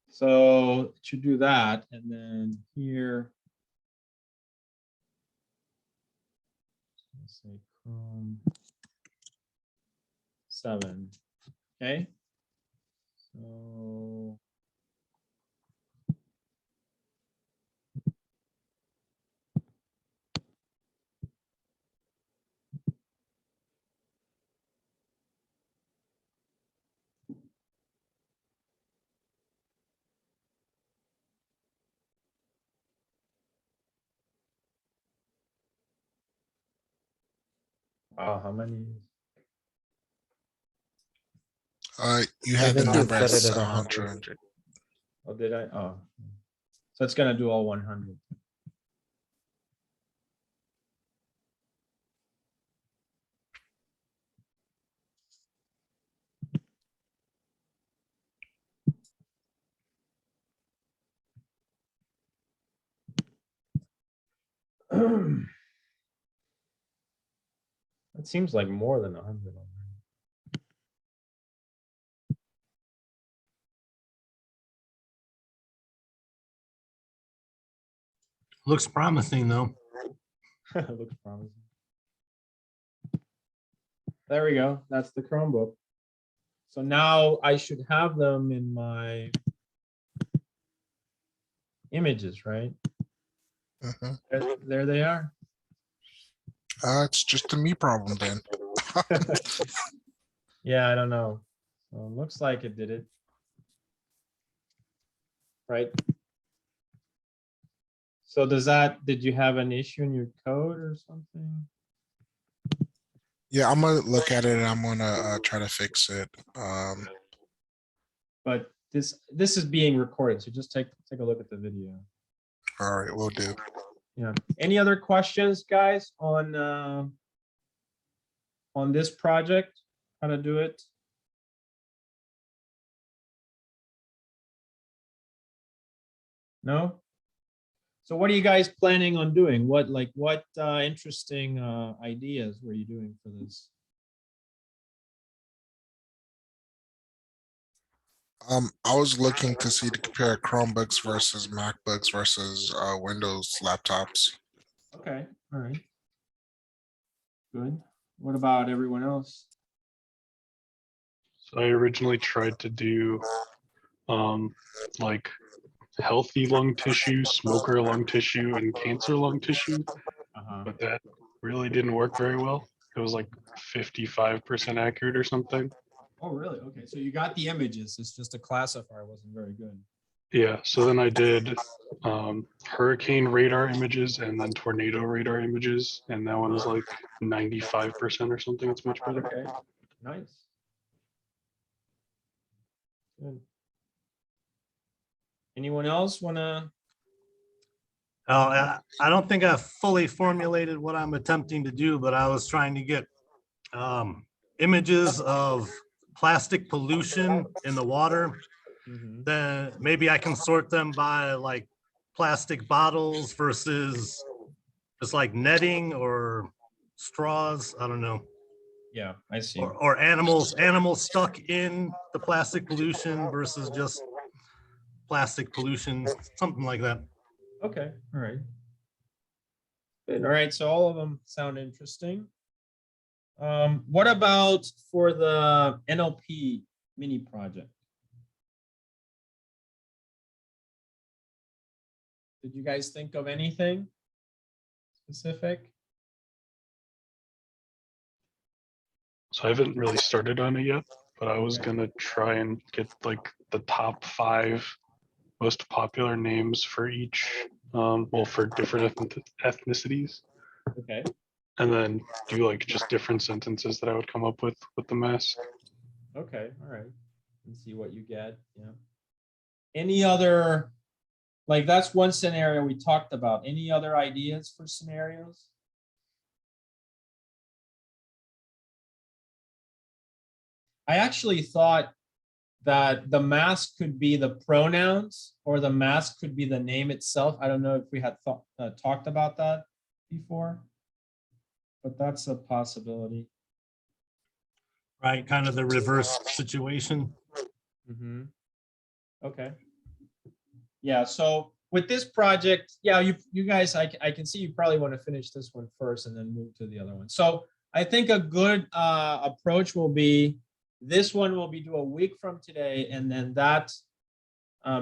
So it should do that, and then here, let's say Chrome 7. Okay. So Oh, how many? You have the think you number at set it at 100. 700. Oh, did I? Oh. So it's gonna do all 100. It seems like more than 100 already. Looks promising though. Looks promising. There we go. That's the Chromebook. So now I should have them in my images, right? Mhm. There they are. It's just a me problem then. Yeah, I don't know. So it looks like it did it. Right. So did you have an issue in your code or something? Yeah, I'm gonna look at it and I'm gonna try to fix it. But this is being recorded, so just take a look at the video. All right, we'll do. Yeah. Any other questions, guys, on this project? How to do it? No? So what are you guys planning on doing? What interesting ideas were you doing for this? I was looking to see to compare Chromebooks versus MacBooks versus Windows laptops. Okay, all right. Good. What about everyone else? So I originally tried to do like healthy lung tissue, smoker lung tissue, and cancer lung tissue, Uh-huh. but that really didn't work very well. It was like 55% accurate or something. Oh, really? Okay, so you got the images. It's just a classifier wasn't very good. Yeah, so then I did hurricane radar images and then tornado radar images, and that one was like 95% or something. It's much better. Okay, nice. Good. Anyone else wanna? I don't think I've fully formulated what I'm attempting to do, but I was trying to get images of plastic pollution in the water. Mhm. Then maybe I can sort them by like plastic bottles versus just like netting or straws. I don't know. Yeah, I see. Or animals stuck in the plastic pollution versus just plastic pollution, something like that. Okay, all right. Good. All right, so all of them sound interesting. What about for the NLP mini project? Did you guys think of anything specific? So I haven't really started on it yet, but I was Okay. gonna try and get like the top 5 most popular names for each, well, for different ethnicities, Okay. and then do like just different sentences that I would come up with the mask. Okay, all right. And see what you get. Yeah. Any other, like that's one scenario we talked about. Any other ideas for scenarios? I actually thought that the mask could be the pronouns or the mask could be the name itself. I don't know if we had talked about that before, but that's a possibility. Right, kind of the reverse situation. Mm-hmm. Okay. Yeah, so with this project, yeah, you guys, I can see you probably want to finish this one first and then move to the other one. So I think a good approach will be, this one will be due a week from today, and then that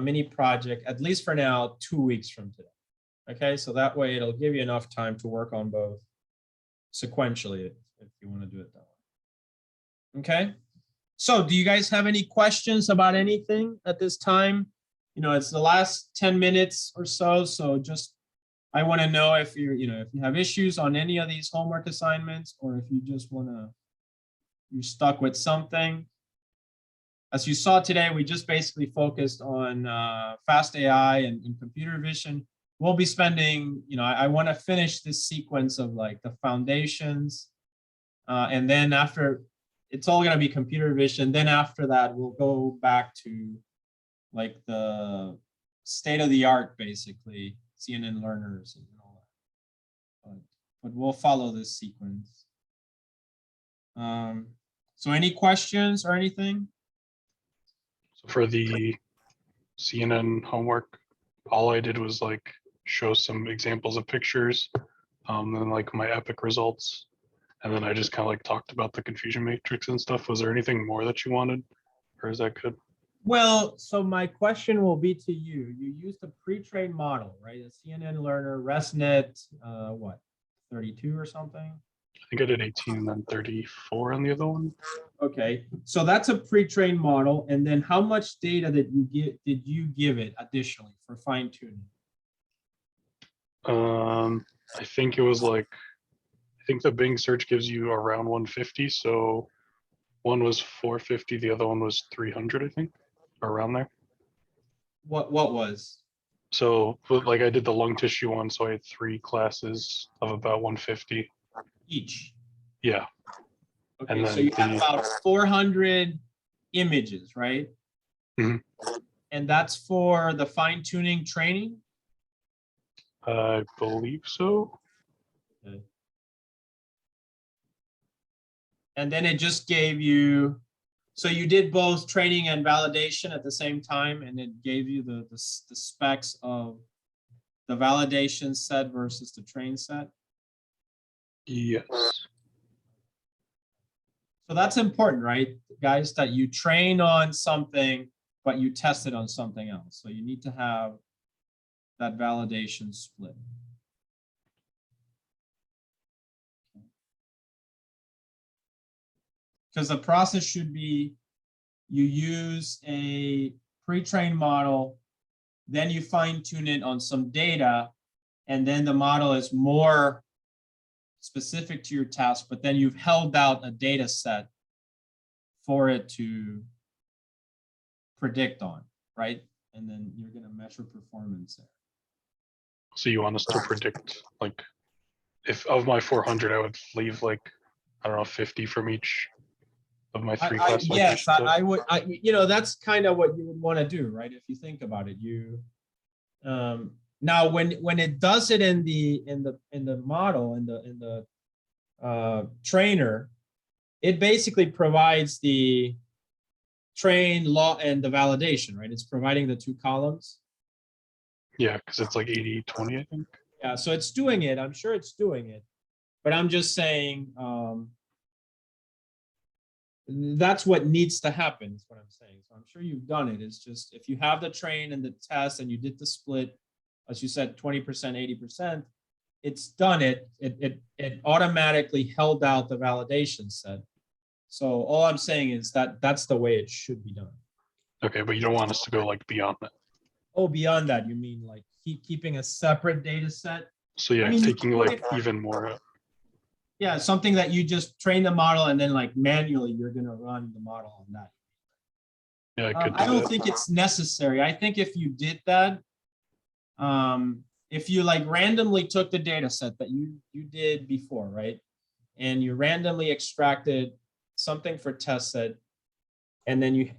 mini project, at least for now, 2 weeks from today. Okay, so that way it'll give you enough time to work on both sequentially if you want to do it that way. Okay, so do you guys have any questions about anything at this time? You know, it's the last 10 minutes or so, so just I want to know if if you have issues on any of these homework assignments, or if you just you're stuck with something. As you saw today, we just basically focused on fast AI and computer vision. We'll be spending, I want to finish this sequence of like the foundations. And then after, it's all going to be computer vision. Then after that, we'll go back to like the state of the art, basically, CNN learners and all that. But we'll follow this sequence. So any questions or anything? So for the CNN homework, all I did was like show some examples of pictures, and like my epic results. And then I just kind of like talked about the confusion matrix and stuff. Was there anything more that you wanted, or is that good? Well, so my question will be to you. You used a pre-trained model, right? A CNN learner, ResNet, what, 32 or something? I think I did 18 and then 34 on the other one. Okay, so that's a pre-trained model. And then how much data did you give it additionally for fine tuning? I think it was like, I think the Bing search gives you around 150. So one was 450, the other one was 300, I think, around there. What was? So like I did the lung tissue one, so I had 3 classes of about 150 Each. Yeah. Okay, And so then you have about 400 images, right? Mhm. And that's for the fine tuning training? I believe so. Okay. And then it just gave you, so you did both training and validation at the same time, and it gave you the specs of the validation set versus the train set? Yes. So that's important, right, guys, that you train on something, but you test it on something else. So you need to have that validation split. Because the process should be, you use a pre-trained model, then you fine tune it on some data, and then the model is more specific to your task, but then you've held out a data set for it to predict on, right? And then you're going to measure performance there. So you want us to predict, like, if of my 400, I would leave like, I don't know, 50 from each of my 3 classes. Yes, I would. That's kind of what you would want to do, right? If you think about it, now when it does it in the model in the trainer, it basically provides the train, law, and the validation, right? It's providing the 2 columns. Yeah, because it's like 80-20, I think. Yeah, so it's doing it. I'm sure it's doing it, but I'm just saying that's what needs to happen. Is what I'm saying. So I'm sure you've done it. It's just if you have the train and the test, and you did the split, as you said, 20%, 80%. It's done it. It automatically held out the validation set. So all I'm saying is that that's the way it should be done. Okay, but you don't want us to go like beyond that. Oh, beyond that, you mean like keeping a separate data set? So yeah, I mean, taking like even more. Yeah, something that you just train the model and then like manually you're going to run the model on that. Yeah, I could do I don't that. think it's necessary. I think if you did that, if you like randomly took the data set that you did before, right? And you randomly extracted something for test set, and then you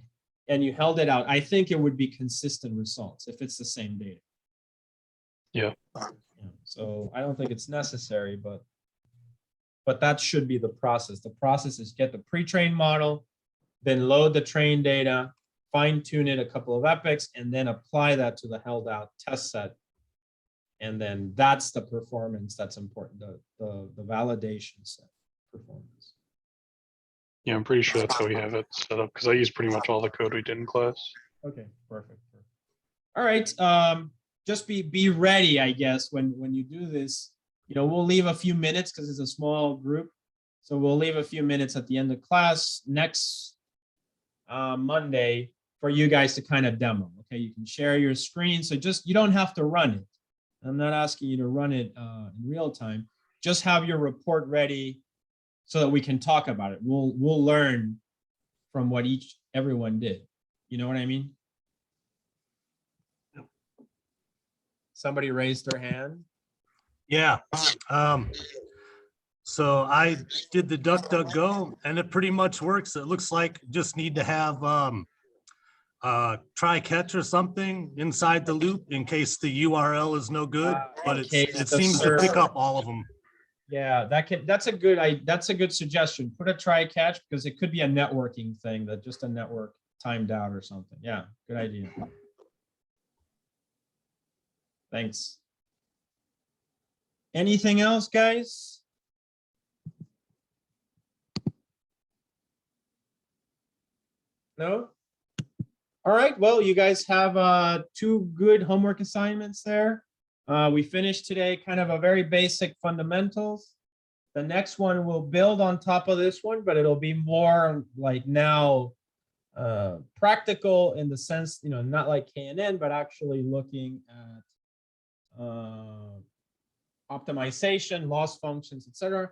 held it out, I think it would be consistent results if it's the same data. Yeah. So I don't think it's necessary, but that should be the process. The process is get the pre-trained model, then load the trained data, fine tune it a couple of epochs, and then apply that to the held out test set. And then that's the performance that's important, the validation set performance. Yeah, I'm pretty sure that's how we have it set up, because I use pretty much all the code we did in class. Okay, perfect. All right, just be ready, I guess, when you do this. We'll leave a few minutes because it's a small group. So we'll leave a few minutes at the end of class next Monday for you guys to kind of demo. Okay, you can share your screen. So you don't have to run it. I'm not asking you to run it in real time. Just have your report ready so that we can talk about it. We'll learn from what everyone did. You know what I mean? Somebody raised their hand. Yeah. So I did the DuckDuckGo and it pretty much works. It looks like just need to have try catch or something inside the loop in case the URL is no good, but it seems to pick up all of them. Yeah, that's a good suggestion. Put a try catch because it could be a networking thing that just a network timed out or something. Yeah, good idea. Thanks. Anything else, guys? No? All right, well, you guys have 2 good homework assignments there. We finished today kind of a very basic fundamentals. The next one will build on top of this one, but it'll be more like now practical in the sense, not like KNN, but actually looking at optimization, loss functions, etc.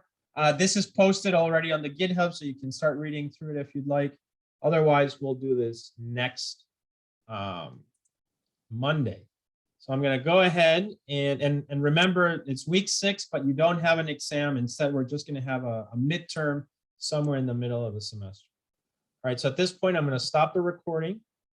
This is posted already on the GitHub, so you can start reading through it if you'd like. Otherwise, we'll do this next Monday. So I'm going to go ahead and remember it's week 6, but you don't have an exam. Instead, we're just going to have a midterm somewhere in the middle of the semester. All right, so at this point, I'm going to stop the recording.